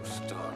Starboard.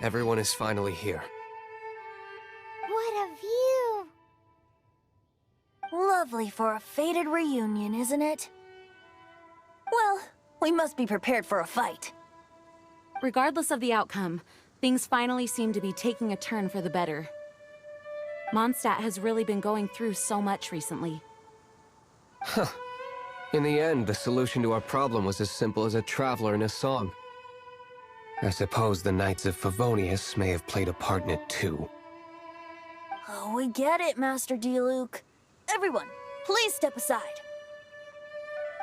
Everyone is finally here. What a view! Lovely for a fated reunion, isn't it? Well, we must be prepared for a fight. Regardless of the outcome, things finally seem to be taking a turn for the better. Mondstadt has really been going through so much recently. Huh. In the end, the solution to our problem was as simple as a traveler in a song. I suppose the Knights of Favonius may have played a part in it too. Oh, we get it, Master D-Luke. Everyone, please step aside.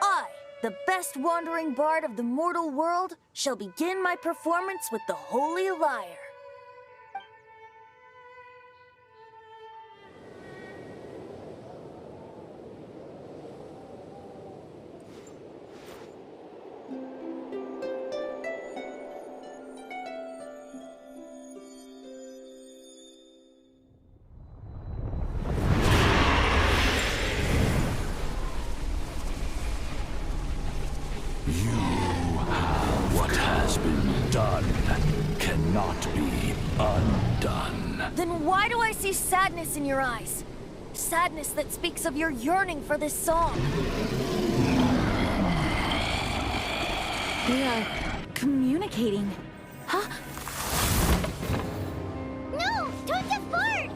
I, the best wandering bard of the mortal world, shall begin my performance with the Holy Lyre. What has been done cannot be undone. Then why do I see sadness in your eyes? Sadness that speaks of your yearning for this song. We are communicating. Huh? No! Don't get bored!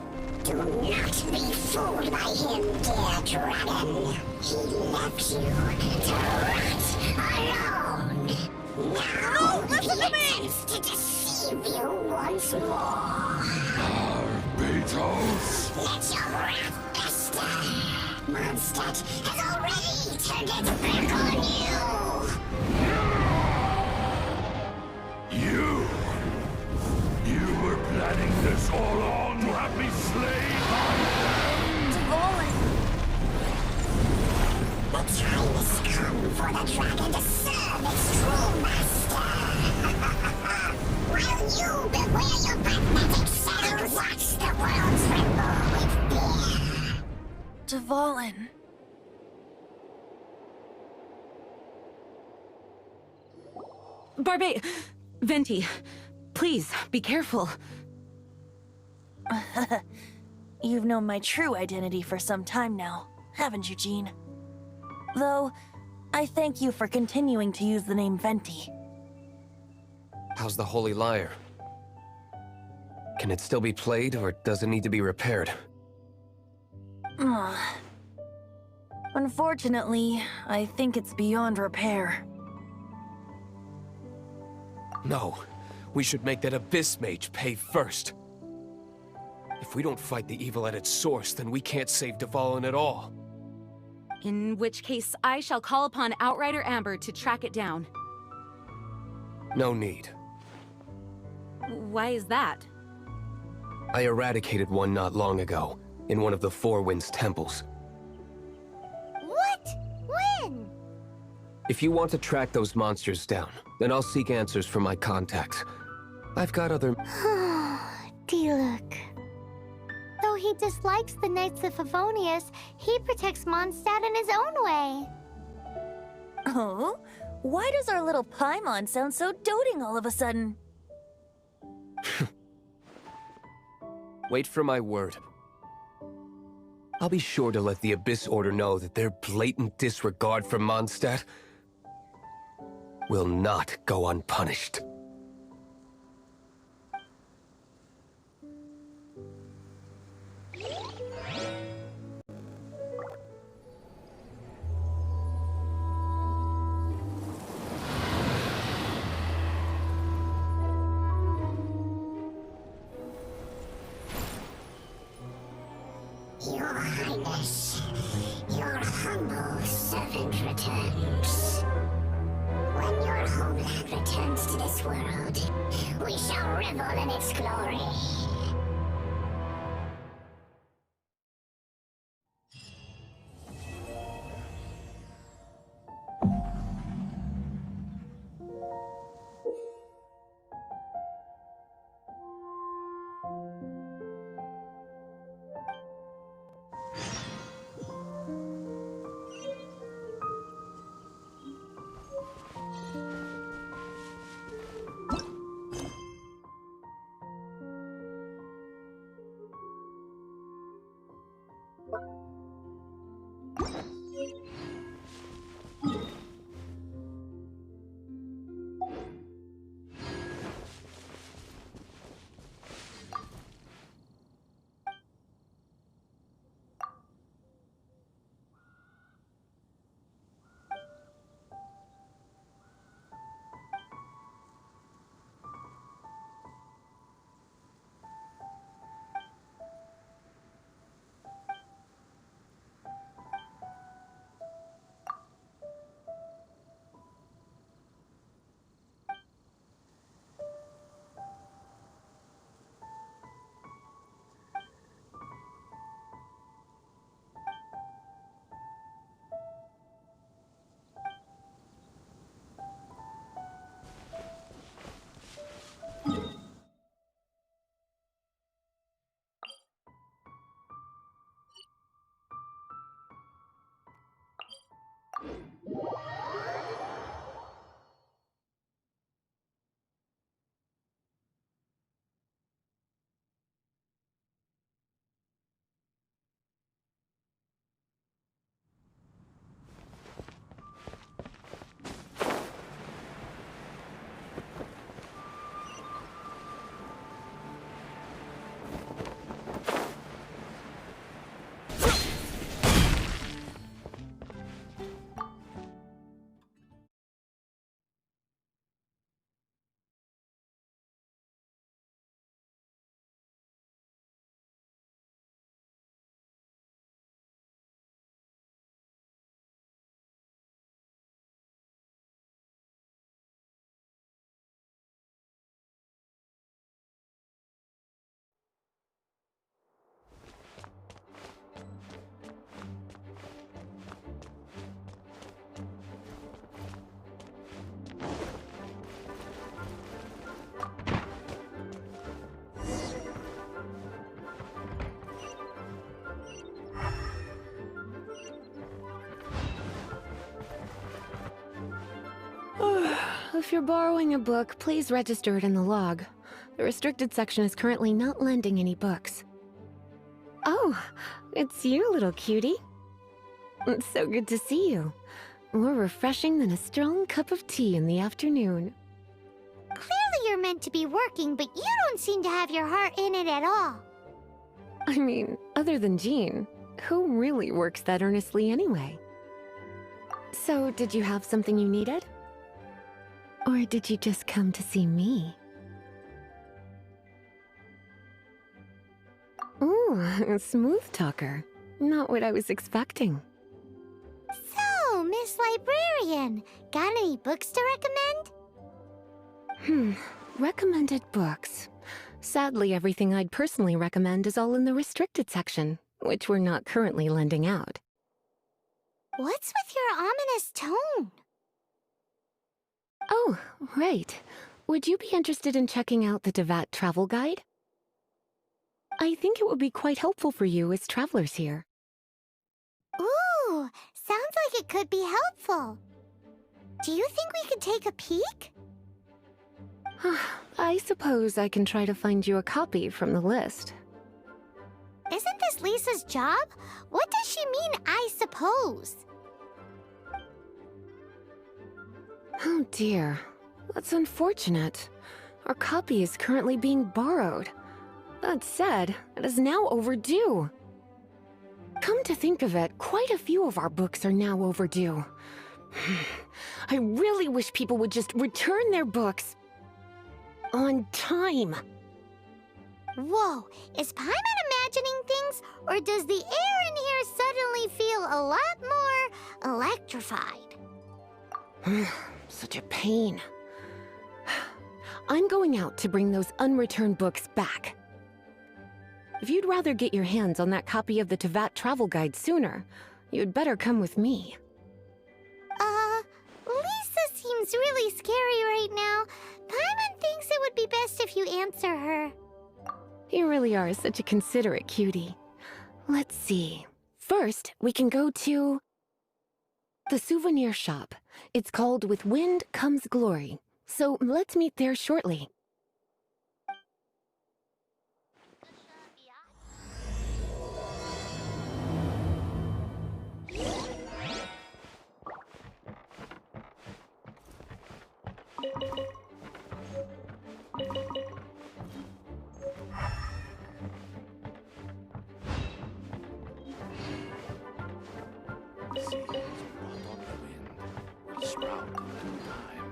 Do not be fooled by him, dear dragon. He left you to rot alone. Now he attempts to deceive you once more. Beatles! Let your wrath fester. Mondstadt has already turned its back on you. You were planning this all along to have me slain by them! Dvalin! The time has come for the dragon to serve its true master. While you beware your magnetic shadows, watch the world tremble with fear. Dvalin. Venti, please, be careful. You've known my true identity for some time now, haven't you, Jean? Though, I thank you for continuing to use the name Venti. How's the Holy Lyre? Can it still be played, or does it need to be repaired? Unfortunately, I think it's beyond repair. No. We should make that Abyss Mage pay first. If we don't fight the evil at its source, then we can't save Dvalin at all. In which case, I shall call upon Outrider Amber to track it down. No need. Why is that? I eradicated one not long ago, in one of the Four Winds temples. What? When? If you want to track those monsters down, then I'll seek answers from my contacts. I've got other... Diluc. Though he dislikes the Knights of Favonius, he protects Mondstadt in his own way. Oh? Why does our little Paimon sound so doting all of a sudden? Wait for my word. I'll be sure to let the Abyss Order know that their blatant disregard for Mondstadt will not go unpunished. Your Highness, your humble servant returns. When your homeland returns to this world, we shall revel in its glory. If you're borrowing a book, please register it in the log. The restricted section is currently not lending any books. Oh, it's you, little cutie. It's so good to see you. More refreshing than a strong cup of tea in the afternoon. Clearly you're meant to be working, but you don't seem to have your heart in it at all. I mean, other than Jean, who really works that earnestly anyway? So, did you have something you needed? Or did you just come to see me? Ooh, a smooth talker. Not what I was expecting. So, Miss Librarian, got any books to recommend? Recommended books. Sadly, everything I'd personally recommend is all in the restricted section, which we're not currently lending out. What's with your ominous tone? Oh, right. Would you be interested in checking out the Devat travel guide? I think it would be quite helpful for you as travelers here. Ooh, sounds like it could be helpful. Do you think we could take a peek? I suppose I can try to find you a copy from the list. Isn't this Lisa's job? What does she mean, I suppose? Oh dear, that's unfortunate. Our copy is currently being borrowed. That said, it is now overdue. Come to think of it, quite a few of our books are now overdue. I really wish people would just return their books on time. Whoa, is Paimon imagining things, or does the air in here suddenly feel a lot more electrified? Such a pain. I'm going out to bring those unreturned books back. If you'd rather get your hands on that copy of the Tevat travel guide sooner, you'd better come with me. Lisa seems really scary right now. Paimon thinks it would be best if you answer her. You really are such a considerate cutie. Let's see. First, we can go to the souvenir shop. It's called With Wind Comes Glory. So let's meet there shortly. Seeds brought on the wind will sprout in due time.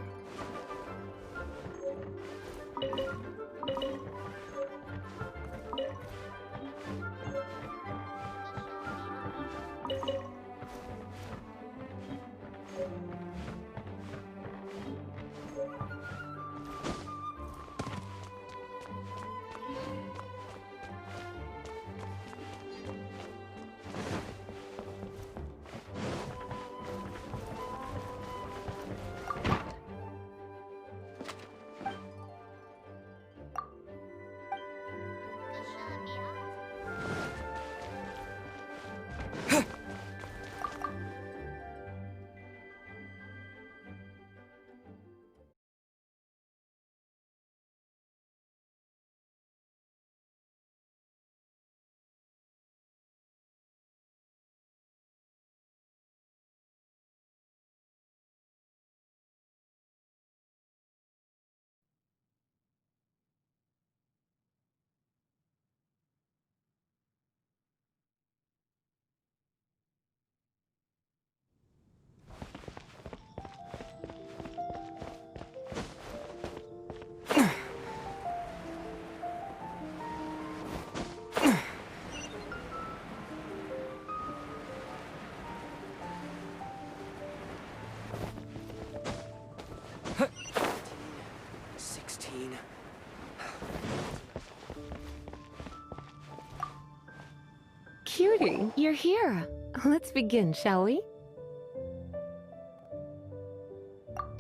Cutie, you're here. Let's begin, shall we?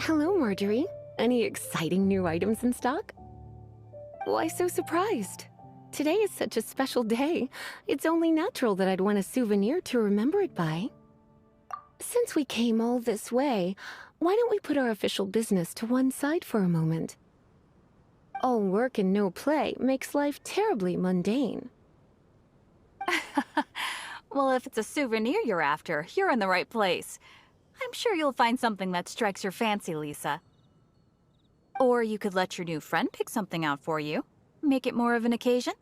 Hello, Marjorie. Any exciting new items in stock? Why so surprised? Today is such a special day. It's only natural that I'd want a souvenir to remember it by. Since we came all this way, why don't we put our official business to one side for a moment? All work and no play makes life terribly mundane. Well, if it's a souvenir you're after, you're in the right place. I'm sure you'll find something that strikes your fancy, Lisa. Or you could let your new friend pick something out for you. Make it more of an occasion.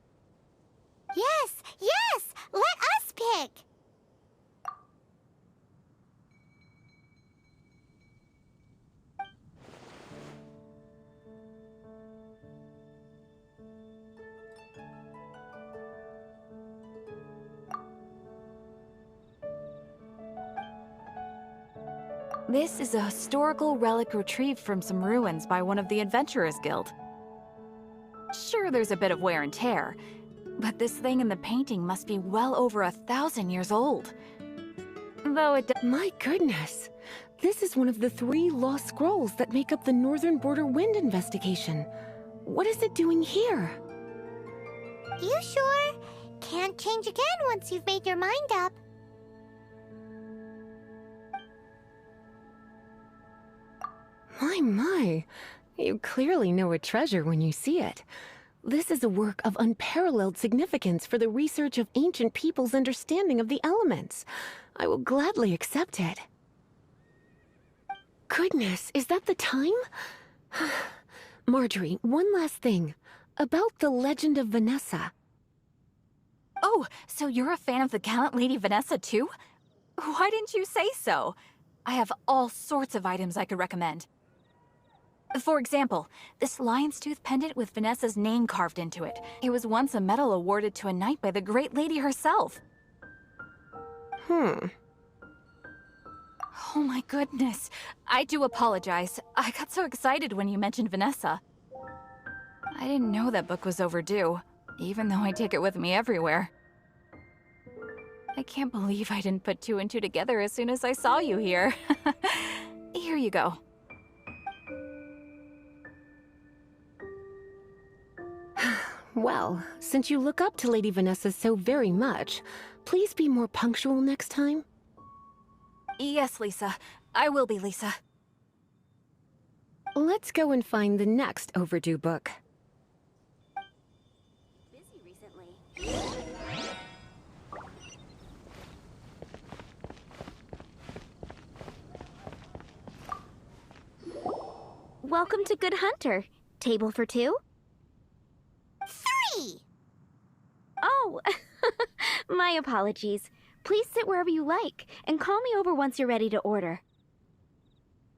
Yes, yes! Let us pick! This is a historical relic retrieved from some ruins by one of the Adventurers Guild. Sure, there's a bit of wear and tear, but this thing in the painting must be well over 1,000 years old. Though it My goodness! This is one of the 3 lost scrolls that make up the Northern Border Wind investigation. What is it doing here? You sure? Can't change again once you've made your mind up. My. You clearly know a treasure when you see it. This is a work of unparalleled significance for the research of ancient people's understanding of the elements. I will gladly accept it. Goodness, is that the time? Marjorie, one last thing. About the legend of Vanessa. Oh, so you're a fan of the gallant Lady Vanessa too? Why didn't you say so? I have all sorts of items I could recommend. For example, this lion's tooth pendant with Vanessa's name carved into it. It was once a medal awarded to a knight by the great lady herself. Oh my goodness. I do apologize. I got so excited when you mentioned Vanessa. I didn't know that book was overdue, even though I take it with me everywhere. I can't believe I didn't put 2 and 2 together as soon as I saw you here. Here you go. Well, since you look up to Lady Vanessa so very much, please be more punctual next time. Yes, Lisa. I will be, Lisa. Let's go and find the next overdue book. Busy recently. Welcome to Good Hunter. Table for 2? 3! Oh, my apologies. Please sit wherever you like, and call me over once you're ready to order.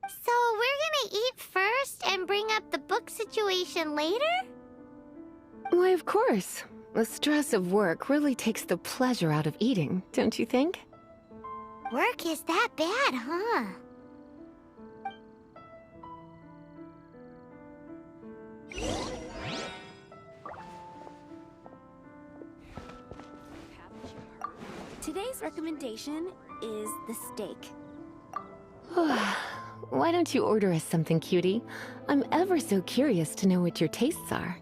So we're gonna eat first and bring up the book situation later? Why, of course. The stress of work really takes the pleasure out of eating, don't you think? Work is that bad, huh? Today's recommendation is the steak. Why don't you order us something, cutie? I'm ever so curious to know what your tastes are.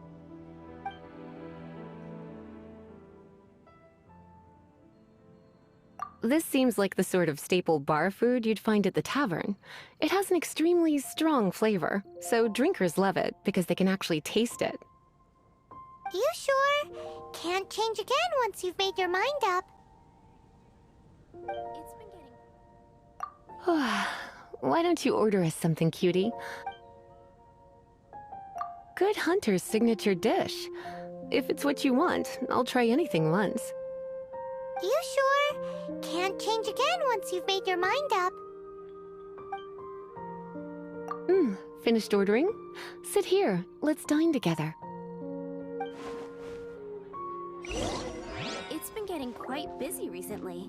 This seems like the sort of staple bar food you'd find at the tavern. It has an extremely strong flavor, so drinkers love it because they can actually taste it. You sure? Can't change again once you've made your mind up. It's been getting... Why don't you order us something, cutie? Good Hunter's signature dish. If it's what you want, I'll try anything once. You sure? Can't change again once you've made your mind up. Finished ordering? Sit here. Let's dine together. It's been getting quite busy recently.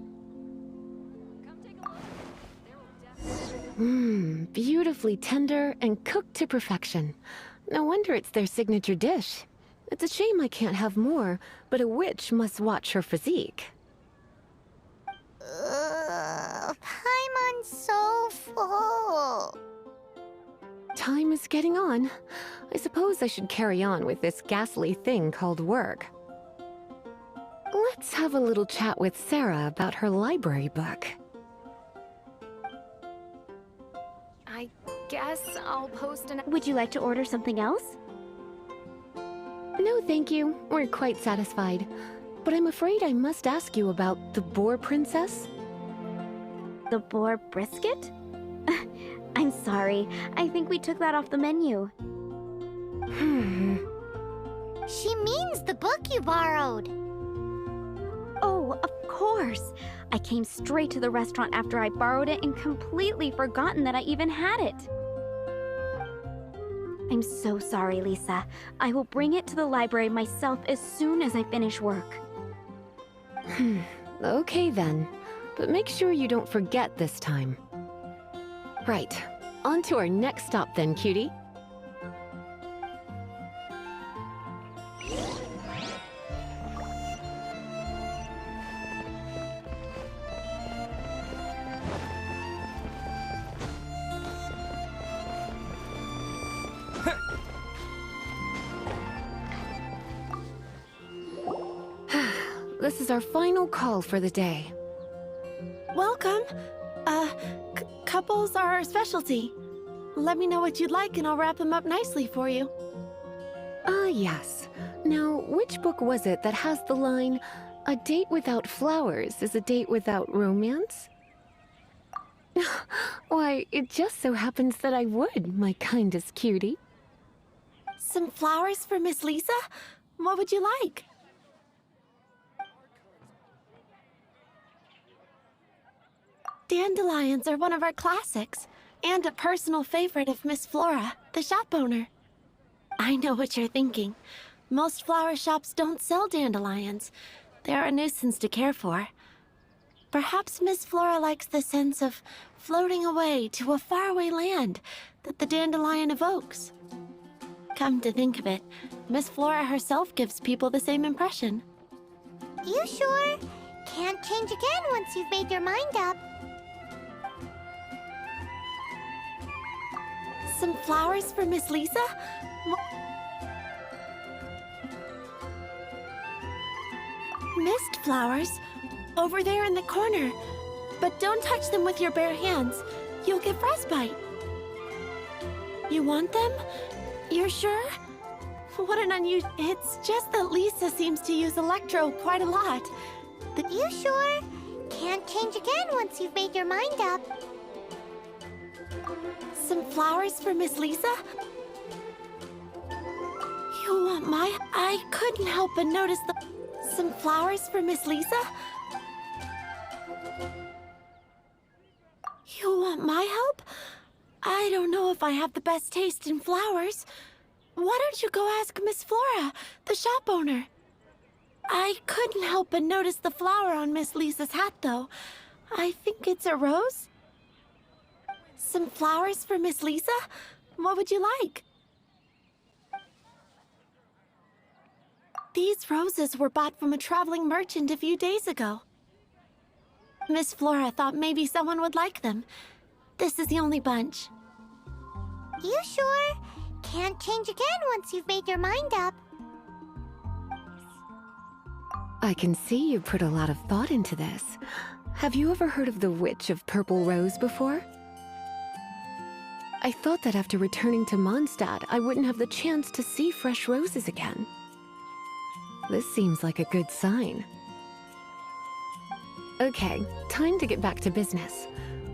Beautifully tender and cooked to perfection. No wonder it's their signature dish. It's a shame I can't have more, but a witch must watch her physique. Paimon's so full. Time is getting on. I suppose I should carry on with this ghastly thing called work. Let's have a little chat with Sarah about her library book. I guess I'll post an... Would you like to order something else? No, thank you. We're quite satisfied. But I'm afraid I must ask you about the boar princess. The boar brisket? I'm sorry. I think we took that off the menu. She means the book you borrowed. Oh, of course. I came straight to the restaurant after I borrowed it and completely forgotten that I even had it. I'm so sorry, Lisa. I will bring it to the library myself as soon as I finish work. Okay then. But make sure you don't forget this time. Right. On to our next stop then, cutie. This is our final call for the day. Welcome. Couples are our specialty. Let me know what you'd like and I'll wrap them up nicely for you. Yes. Now, which book was it that has the line, "A date without flowers is a date without romance"? Why, it just so happens that I would, my kindest cutie. Some flowers for Miss Lisa? What would you like? Dandelions are one of our classics, and a personal favorite of Miss Flora, the shop owner. I know what you're thinking. Most flower shops don't sell dandelions. They're a nuisance to care for. Perhaps Miss Flora likes the sense of floating away to a faraway land that the dandelion evokes. Come to think of it, Miss Flora herself gives people the same impression. You sure? Can't change again once you've made your mind up. Some flowers for Miss Lisa? Mist flowers? Over there in the corner. But don't touch them with your bare hands. You'll get frostbite. You want them? You're sure? What an unusual... It's just that Lisa seems to use electro quite a lot. You sure? Can't change again once you've made your mind up. Some flowers for Miss Lisa? You want my... I couldn't help but notice the... Some flowers for Miss Lisa? You want my help? I don't know if I have the best taste in flowers. Why don't you go ask Miss Flora, the shop owner? I couldn't help but notice the flower on Miss Lisa's hat, though. I think it's a rose? Some flowers for Miss Lisa? What would you like? These roses were bought from a traveling merchant a few days ago. Miss Flora thought maybe someone would like them. This is the only bunch. You sure? Can't change again once you've made your mind up. I can see you put a lot of thought into this. Have you ever heard of the Witch of Purple Rose before? I thought that after returning to Mondstadt, I wouldn't have the chance to see fresh roses again. This seems like a good sign. Okay, time to get back to business.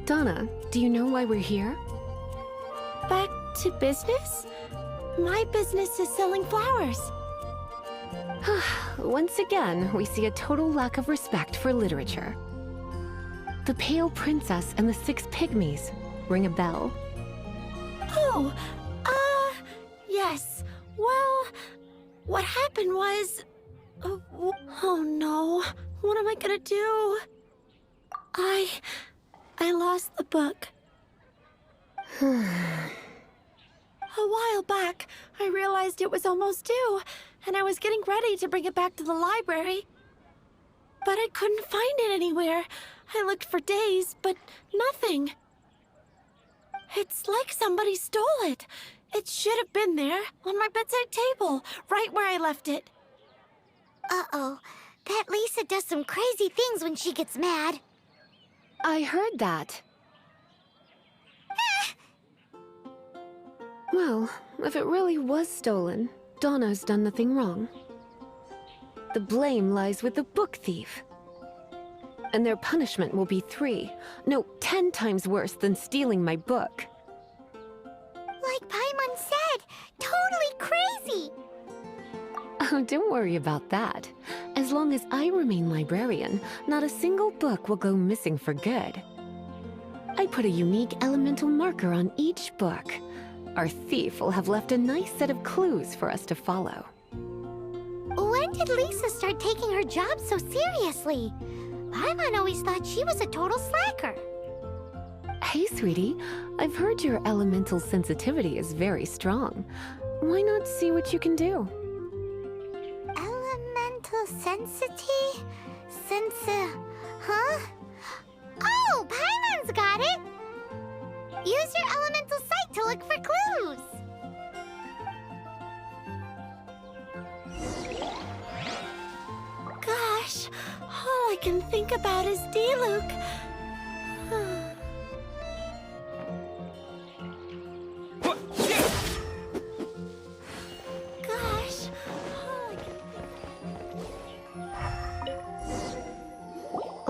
Donna, do you know why we're here? Back to business? My business is selling flowers. Once again, we see a total lack of respect for literature. The Pale Princess and the Six Pygmies. Ring a bell? Oh, yes. Well, what happened was... Oh no, what am I gonna do? I lost the book. A while back, I realized it was almost due, and I was getting ready to bring it back to the library. But I couldn't find it anywhere. I looked for days, but nothing. It's like somebody stole it. It should have been there, on my bedside table, right where I left it. Uh-oh. That Lisa does some crazy things when she gets mad. I heard that. Well, if it really was stolen, Donna's done nothing wrong. The blame lies with the book thief. And their punishment will be 10 times worse than stealing my book. Like Paimon said, totally crazy! Oh, don't worry about that. As long as I remain librarian, not a single book will go missing for good. I put a unique elemental marker on each book. Our thief will have left a nice set of clues for us to follow. When did Lisa start taking her job so seriously? Paimon always thought she was a total slacker. Hey, sweetie. I've heard your elemental sensitivity is very strong. Why not see what you can do? Elemental sensity? Huh? Oh, Paimon's got it! Use your elemental sight to look for clues! Gosh, all I can think about is Diluc. Gosh, all I can...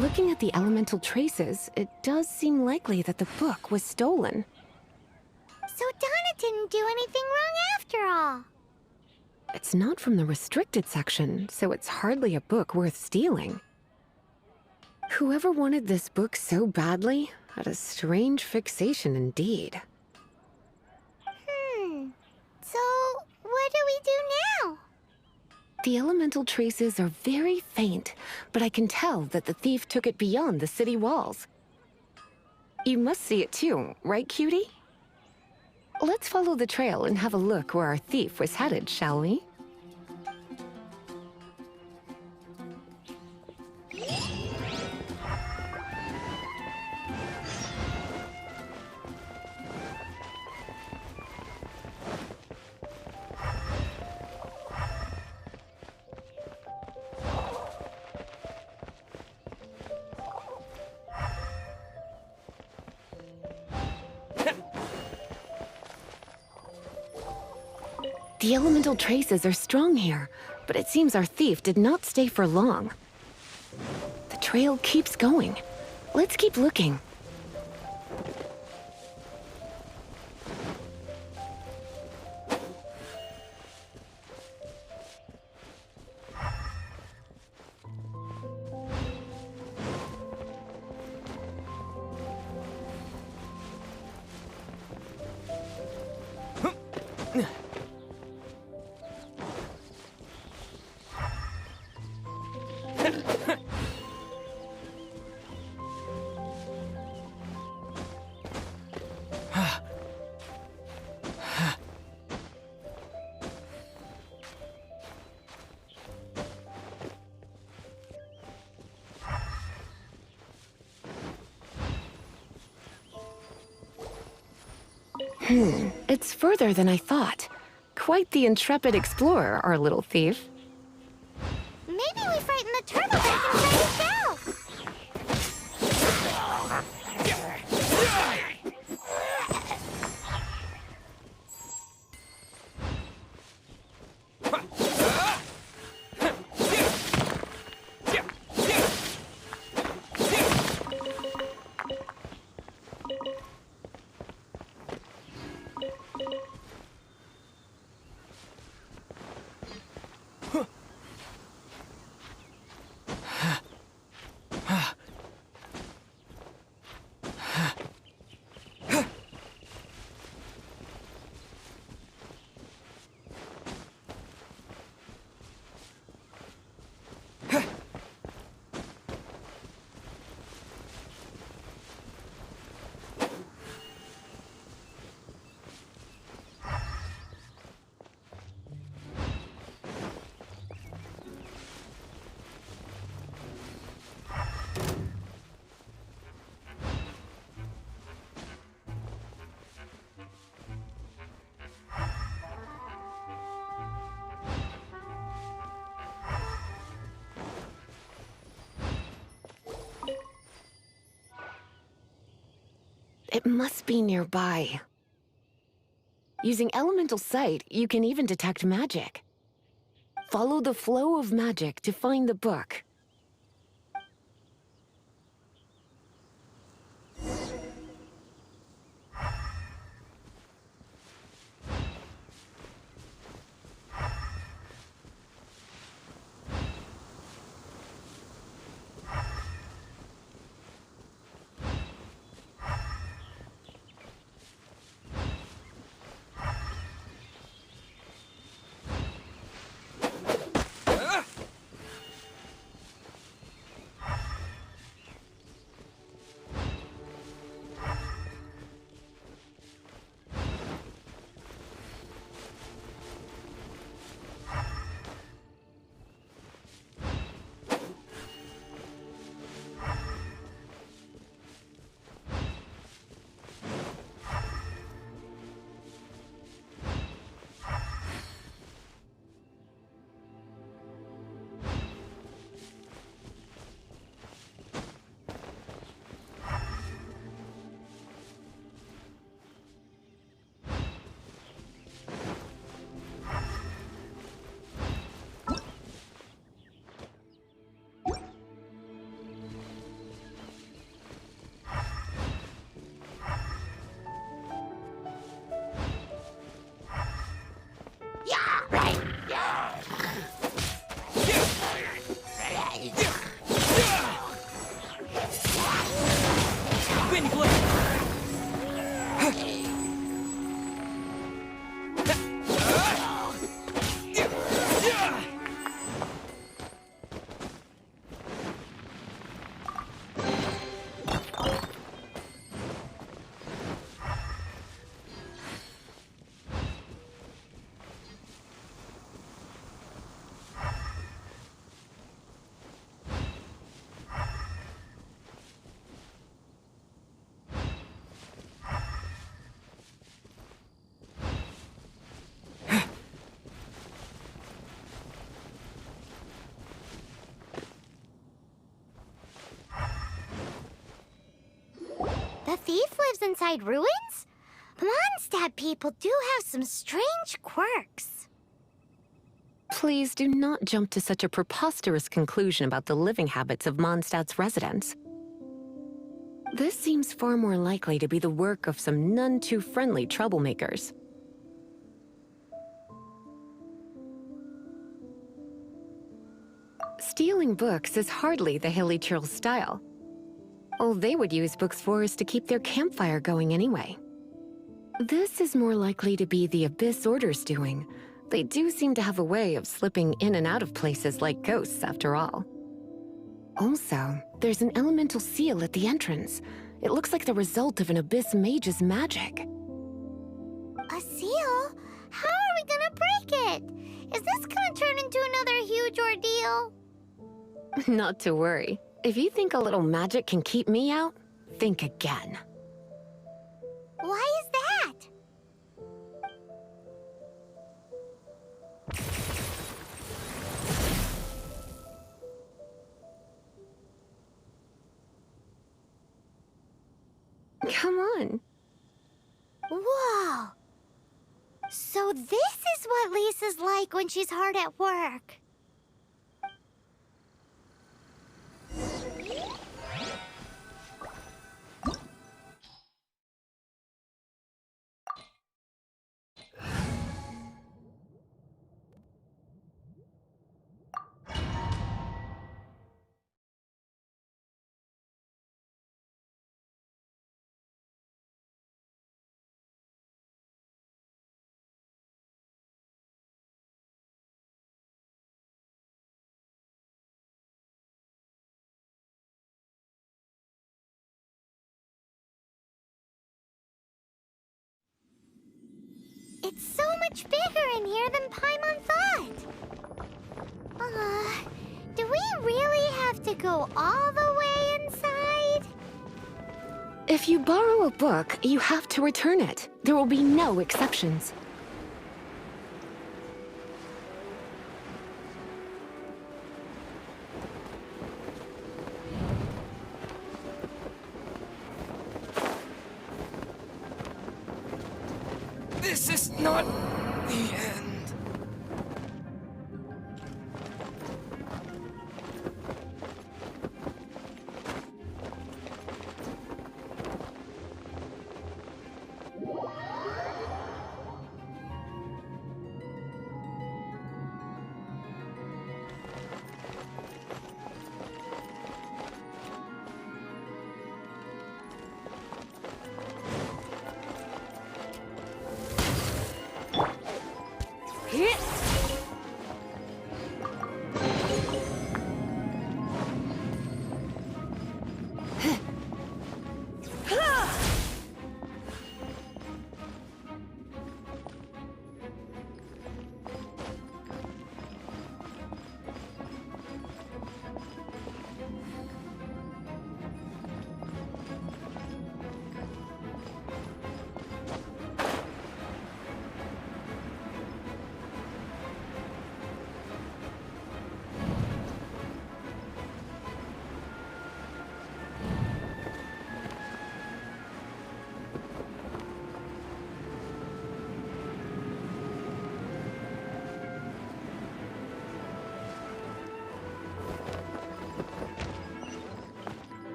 Looking at the elemental traces, it does seem likely that the book was stolen. So Donna didn't do anything wrong after all. It's not from the restricted section, so it's hardly a book worth stealing. Whoever wanted this book so badly had a strange fixation indeed. So what do we do now? The elemental traces are very faint, but I can tell that the thief took it beyond the city walls. You must see it too, right, cutie? Let's follow the trail and have a look where our thief was headed, shall we? The elemental traces are strong here, but it seems our thief did not stay for long. The trail keeps going. Let's keep looking. It's further than I thought. Quite the intrepid explorer, our little thief. Maybe we frighten the turtle back and try to shell. It must be nearby. Using elemental sight, you can even detect magic. Follow the flow of magic to find the book. The thief lives inside ruins? Mondstadt people do have some strange quirks. Please do not jump to such a preposterous conclusion about the living habits of Mondstadt's residents. This seems far more likely to be the work of some none-too-friendly troublemakers. Stealing books is hardly the Hilly Churl's style. All they would use books for is to keep their campfire going anyway. This is more likely to be the Abyss Order's doing. They do seem to have a way of slipping in and out of places like ghosts, after all. Also, there's an elemental seal at the entrance. It looks like the result of an Abyss mage's magic. A seal? How are we gonna break it? Is this gonna turn into another huge ordeal? Not to worry. If you think a little magic can keep me out, think again. Why is that? Come on. Whoa! So this is what Lisa's like when she's hard at work. It's so much bigger in here than Paimon thought. Do we really have to go all the way inside? If you borrow a book, you have to return it. There will be no exceptions. This is not the end.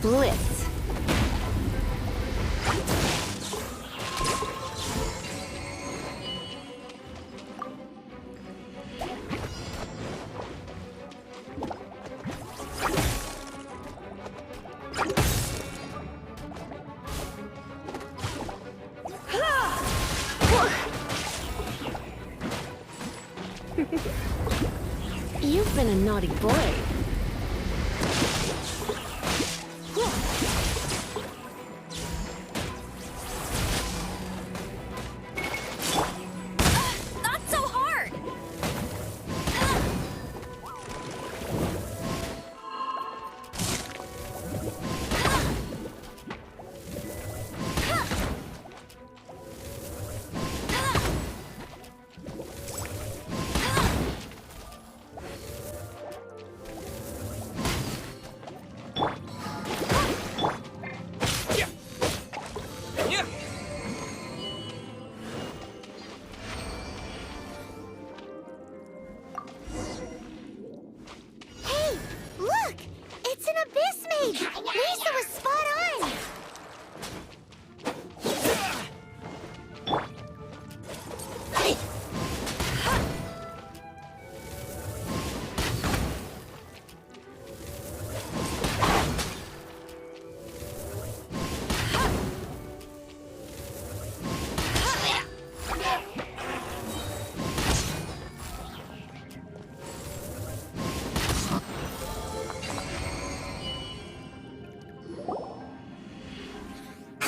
Blitz. You've been a naughty boy.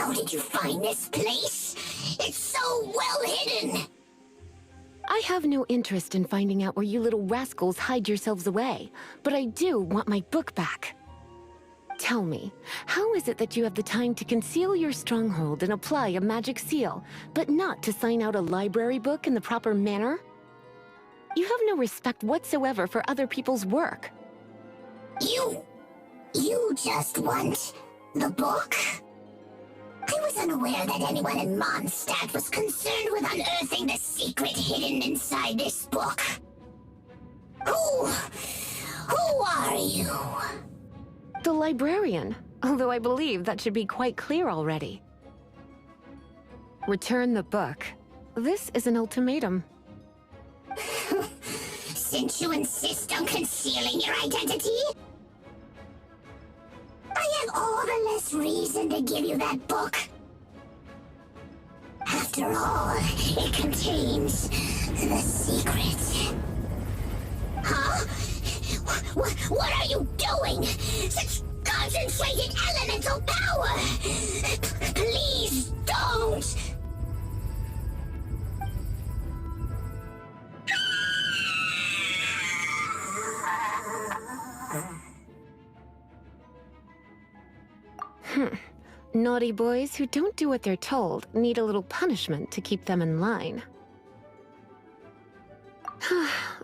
How did you find this place? It's so well hidden! I have no interest in finding out where you little rascals hide yourselves away, but I do want my book back. Tell me, how is it that you have the time to conceal your stronghold and apply a magic seal, but not to sign out a library book in the proper manner? You have no respect whatsoever for other people's work. You just want the book? I was unaware that anyone in Mondstadt was concerned with unearthing the secret hidden inside this book. Who are you? The librarian, although I believe that should be quite clear already. Return the book. This is an ultimatum. Since you insist on concealing your identity, I have all the less reason to give you that book. After all, it contains the secret. Huh? What are you doing? Such concentrated elemental power! Please don't! Naughty boys who don't do what they're told need a little punishment to keep them in line.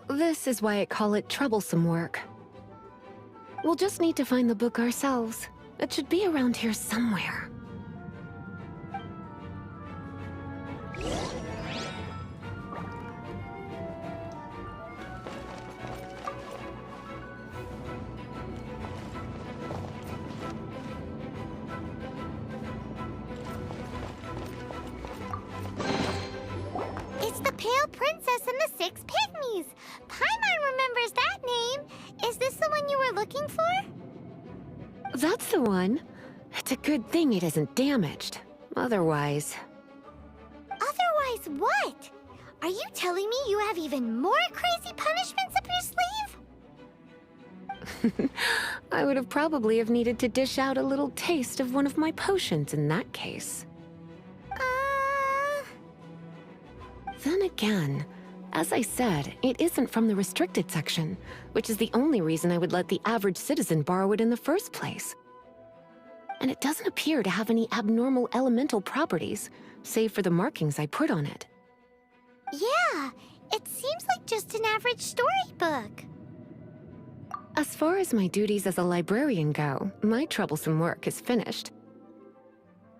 This is why I call it troublesome work. We'll just need to find the book ourselves. It should be around here somewhere. It's the Pale Princess and the Six Pygmies. Paimon remembers that name. Is this the one you were looking for? That's the one. It's a good thing it isn't damaged. Otherwise... Otherwise what? Are you telling me you have even more crazy punishments up your sleeve? I would have probably have needed to dish out a little taste of one of my potions in that case. Then again, as I said, it isn't from the restricted section, which is the only reason I would let the average citizen borrow it in the first place. And it doesn't appear to have any abnormal elemental properties, save for the markings I put on it. Yeah, it seems like just an average storybook. As far as my duties as a librarian go, my troublesome work is finished.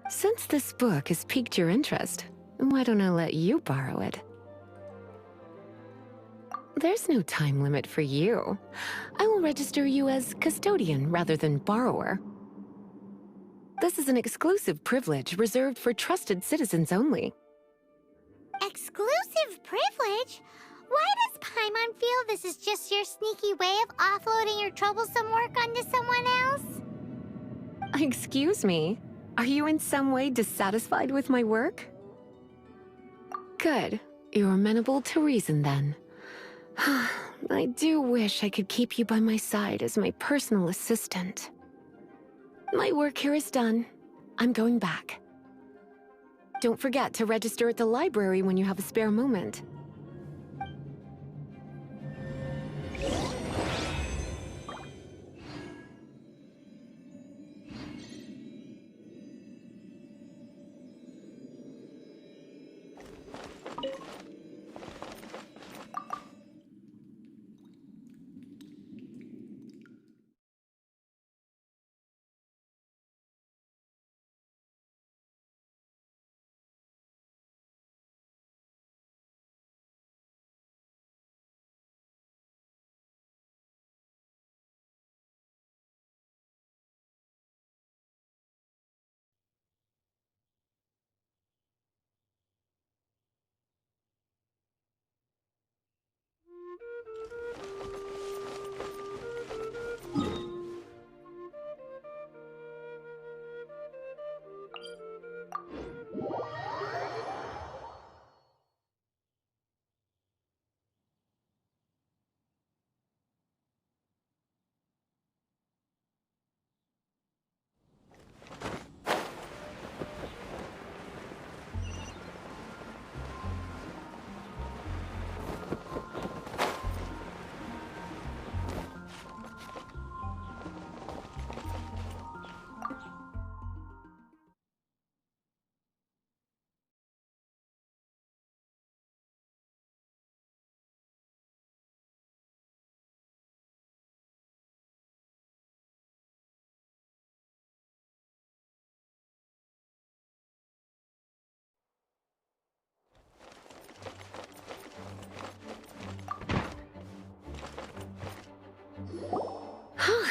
Since this book has piqued your interest, why don't I let you borrow it? There's no time limit for you. I will register you as custodian rather than borrower. This is an exclusive privilege reserved for trusted citizens only. Exclusive privilege? Why does Paimon feel this is just your sneaky way of offloading your troublesome work onto someone else? Excuse me? Are you in some way dissatisfied with my work? Good. You're amenable to reason then. I do wish I could keep you by my side as my personal assistant. My work here is done. I'm going back. Don't forget to register at the library when you have a spare moment.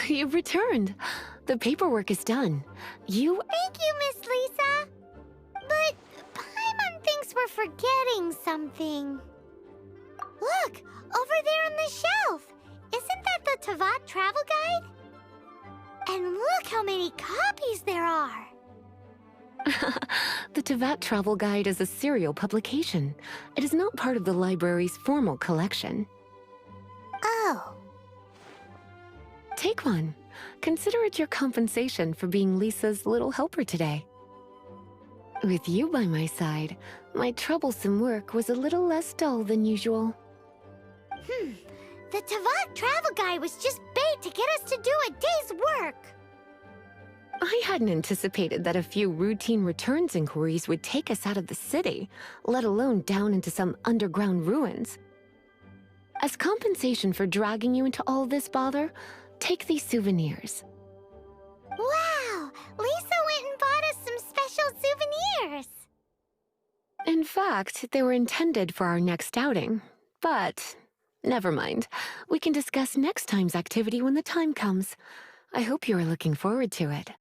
You've returned. The paperwork is done. You... Thank you, Miss Lisa. But Paimon thinks we're forgetting something. Look, over there on the shelf. Isn't that the Teyvat travel guide? And look how many copies there are. The Teyvat Travel Guide is a serial publication. It is not part of the library's formal collection. Oh. Take one. Consider it your compensation for being Lisa's little helper today. With you by my side, my troublesome work was a little less dull than usual. The Teyvat travel guide was just bait to get us to do a day's work. I hadn't anticipated that a few routine returns inquiries would take us out of the city, let alone down into some underground ruins. As compensation for dragging you into all this bother, take these souvenirs. Wow! Lisa went and bought us some special souvenirs. In fact, they were intended for our next outing, but never mind. We can discuss next time's activity when the time comes. I hope you are looking forward to it.